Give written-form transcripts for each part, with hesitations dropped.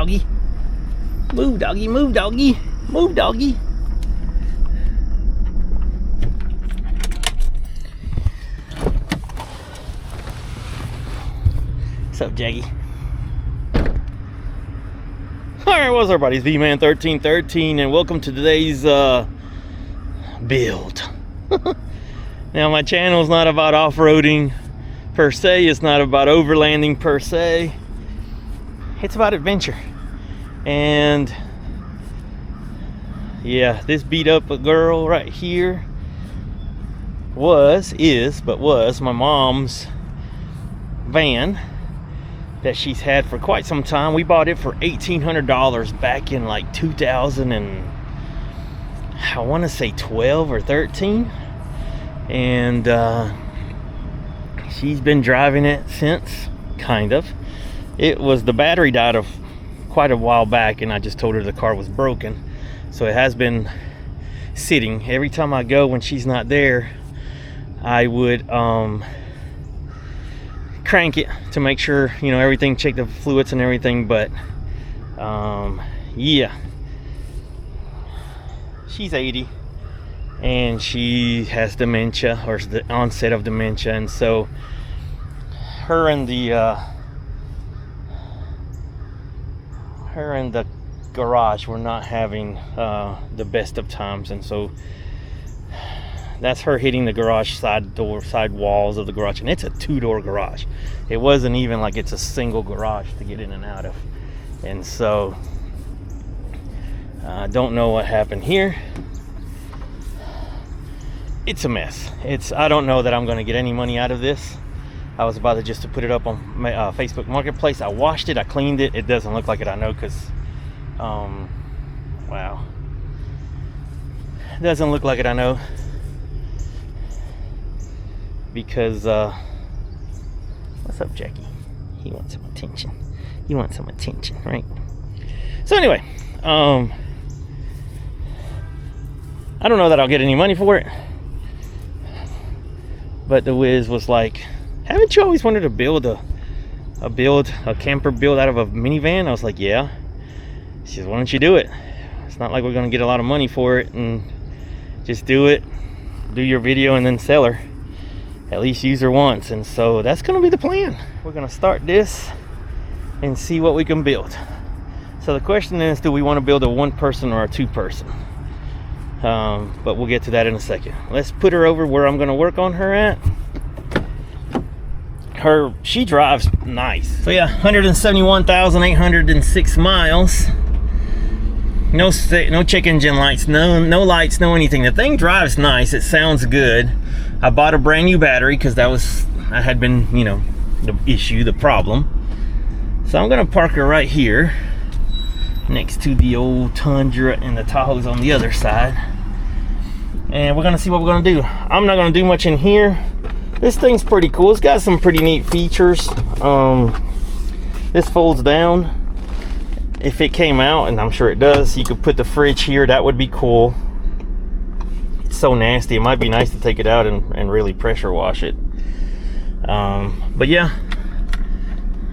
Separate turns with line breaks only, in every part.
doggy. Move, doggy. Move, doggy. Move, doggy. What's up, Jaggy? Alright, what's up, everybody? It's Vman1313 and welcome to today's build. Now, my channel is not about off-roading per se. It's not about overlanding per se. It's about adventure. And yeah, this beat up girl right here was my mom's van that she's had for quite some time. We bought it for $1,800 back in like 2000 and I want to say 12 or 13. And she's been driving it since, kind of. The battery died of quite a while back, and I just told her the car was broken. So it has been sitting. Every time I go when she's not there, I would crank it to make sure, you know, everything, check the fluids and everything. But yeah, she's 80. And she has dementia, or the onset of dementia, and so her and the garage were not having the best of times, and so that's her hitting the garage side walls of the garage. And it's a 2-door garage. It wasn't even like it's a single garage to get in and out of. And so I don't know what happened here. It's a mess. I don't know that I'm going to get any money out of this. I was about to put it up on my, Facebook Marketplace. I washed it, I cleaned it. It doesn't look like it, I know, because wow, it doesn't look like it, I know, because what's up, Jackie? He wants some attention. You want some attention, right? So anyway, I don't know that I'll get any money for it. But the Wiz was like, haven't you always wanted to build a camper build out of a minivan? I was like, yeah. She says, why don't you do it? It's not like we're going to get a lot of money for it, and just do it, do your video, and then sell her. At least use her once. And so that's going to be the plan. We're going to start this and see what we can build. So the question is, do we want to build a 1-person or a 2-person? But we'll get to that in a second. Let's put her over where I'm going to work on her at. She drives nice. So yeah, 171,806 miles. No check engine lights, no lights, no anything. The thing drives nice. It sounds good. I bought a brand new battery because that had been, you know, the problem. So I'm going to park her right here, next to the old Tundra, and the Tahoe's on the other side. And we're gonna see what we're gonna do. I'm not gonna do much in here. This thing's pretty cool. It's got some pretty neat features. This folds down. If it came out, and I'm sure it does, you could put the fridge here. That would be cool. It's so nasty. It might be nice to take it out and really pressure wash it. But yeah,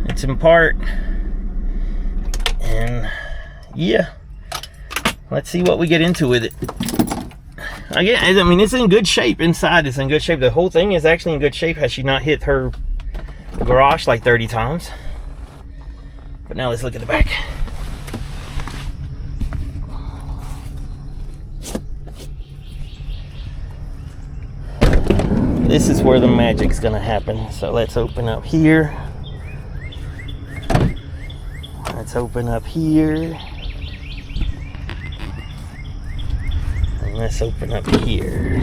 it's in part. And yeah, let's see what we get into with it. Again, I mean, it's in good shape. Inside, it's in good shape. The whole thing is actually in good shape. Has she not hit her garage like 30 times? But now let's look at the back. This is where the magic's gonna happen. So let's open up here. Let's open up here. Let's open up here.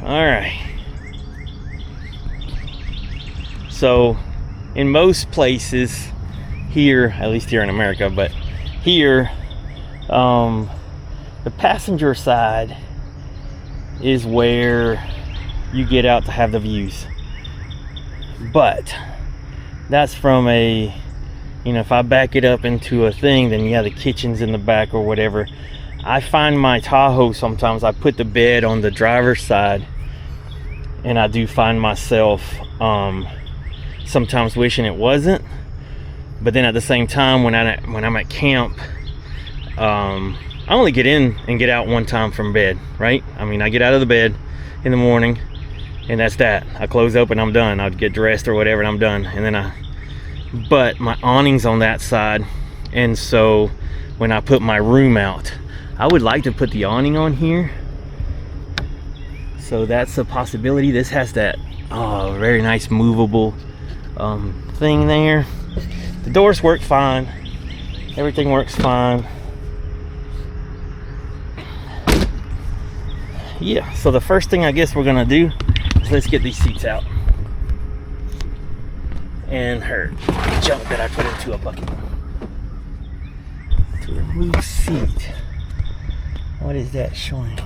All right. So in most places here, at least here in America, but here, the passenger side is where you get out to have the views. But that's from a, you know, if I back it up into a thing, then yeah, the kitchen's in the back or whatever. I find my Tahoe sometimes, I put the bed on the driver's side, and I do find myself sometimes wishing it wasn't. But then at the same time, when I'm at camp, I only get in and get out one time from bed, right? I mean, I get out of the bed in the morning, and that's that. I close up and I'm done. I'll get dressed or whatever and I'm done. And then but my awning's on that side, and so when I put my room out, I would like to put the awning on here. So that's a possibility. This has that very nice movable thing there. The doors work fine. Everything works fine. Yeah, so the first thing I guess we're gonna do is let's get these seats out. And her junk that I put into a bucket. To remove seat. What is that showing me?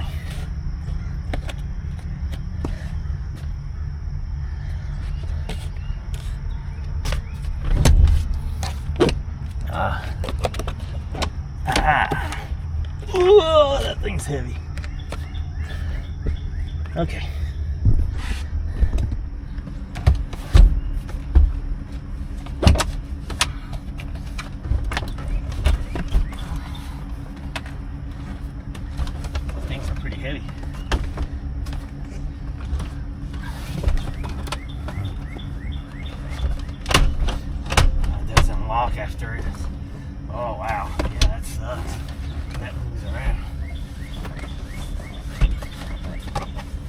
Oh, that thing's heavy. Okay. Things are pretty heavy. It doesn't lock after it. Oh wow, yeah, that sucks. That moves around.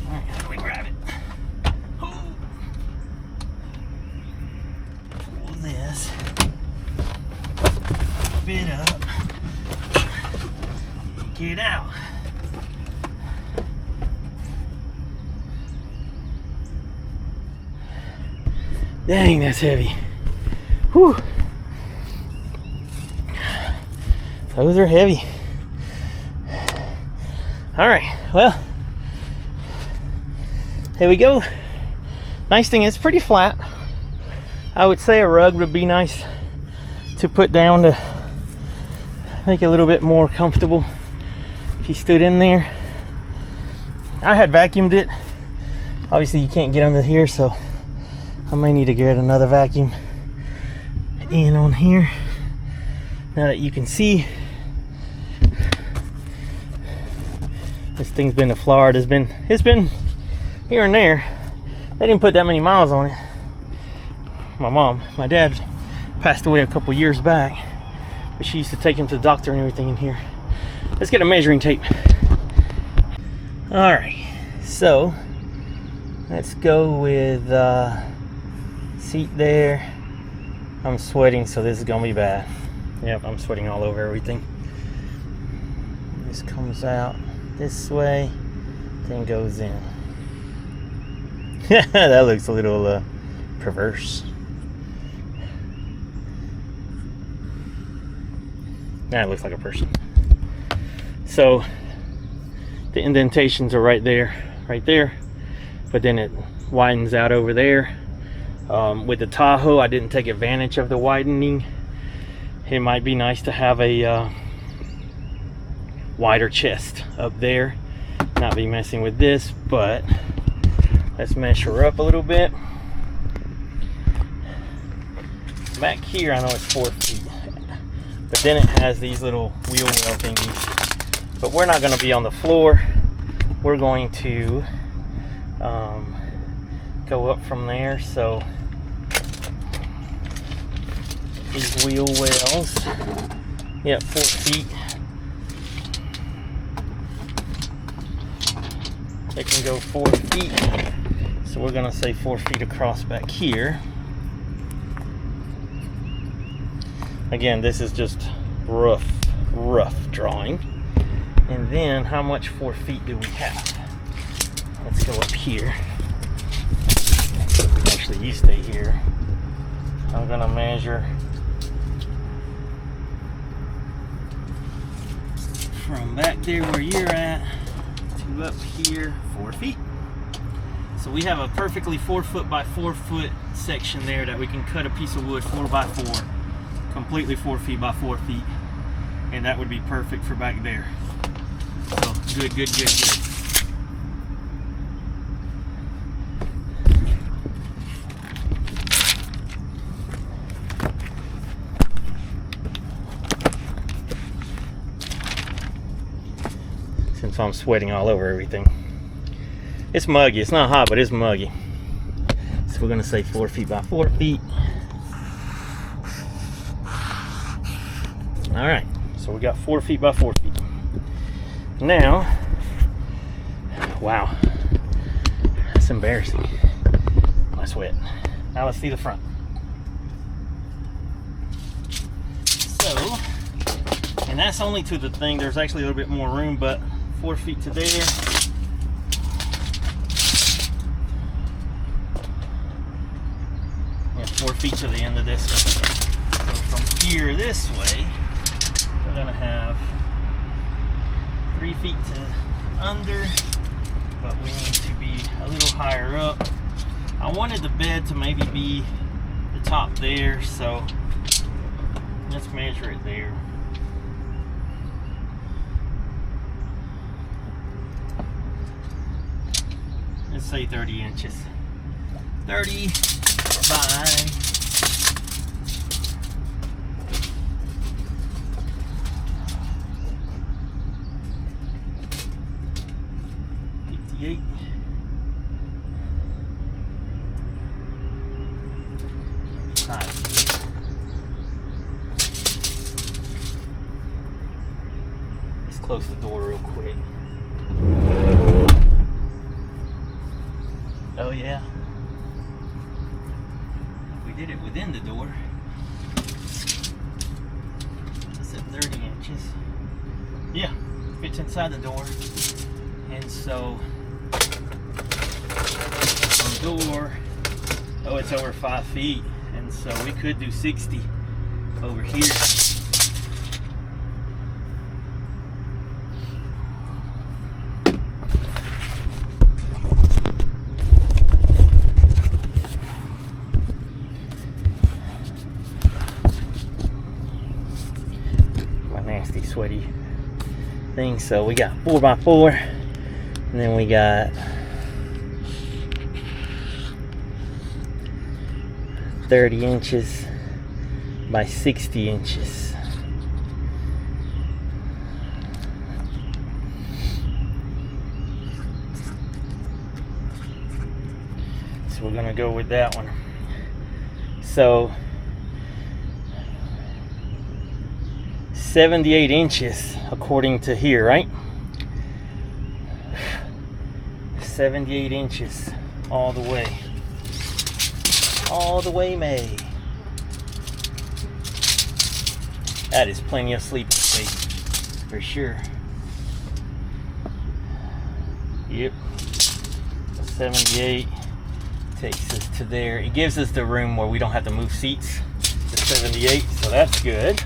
Alright, how do we grab it? Oh. Pull this bit up. Get out. Dang, that's heavy. Whew. Those are heavy. All right, well, here we go. Nice thing, it's pretty flat. I would say a rug would be nice to put down to make it a little bit more comfortable if you stood in there. I had vacuumed it. Obviously you can't get under here, so I may need to get another vacuum in on here. Now that you can see, this thing's been to Florida. It's been here and there. They didn't put that many miles on it. My dad passed away a couple years back, but she used to take him to the doctor and everything in here. Let's get a measuring tape. All right, so let's go with seat there. I'm sweating, so this is gonna be bad. Yep, I'm sweating all over everything. This comes out this way, then goes in. That looks a little perverse. That looks like a person. So the indentations are right there, but then it widens out over there. With the Tahoe, I didn't take advantage of the widening. It might be nice to have a wider chest up there, not be messing with this, but let's measure up a little bit. Back here I know it's 4 feet, but then it has these little wheel well thingies, but we're not going to be on the floor. We're going to go up from there. So these wheel wells, yep, 4 feet. They can go 4 feet, so we're gonna say 4 feet across back here. Again, this is just rough drawing. And then how much 4 feet do we have? Let's go up here. Actually, you stay here. I'm gonna measure from back there where you're at to up here, 4 feet. So we have a perfectly 4 foot by 4 foot section there that we can cut a piece of wood 4 by 4, completely 4 feet by 4 feet, and that would be perfect for back there. So good. so I'm sweating all over everything. It's muggy. It's not hot, but it's muggy. So we're gonna say 4 feet by 4 feet. All right, so we got 4 feet by 4 feet. Now, wow, that's embarrassing. I sweat. Now let's see the front. So, and that's only to the thing. There's actually a little bit more room, but 4 feet to there. And 4 feet to the end of this one. So from here this way, we're gonna have 3 feet to under, but we need to be a little higher up. I wanted the bed to maybe be the top there, so let's measure it there. Let's say 30 inches. 30 by 58. Let's close the door real quick. Oh yeah, we did it within the door. It's at 30 inches. Yeah, fits inside the door. And so from door, oh, it's over 5 feet, and so we could do 60 over here. My nasty sweaty thing. So we got 4 by 4, and then we got 30 inches by 60 inches. So we're gonna go with that one. So 78 inches according to here, right? 78 inches all the way. All the way, May. That is plenty of sleeping space for sure. Yep. 78 takes us to there. It gives us the room where we don't have to move seats to 78, so that's good.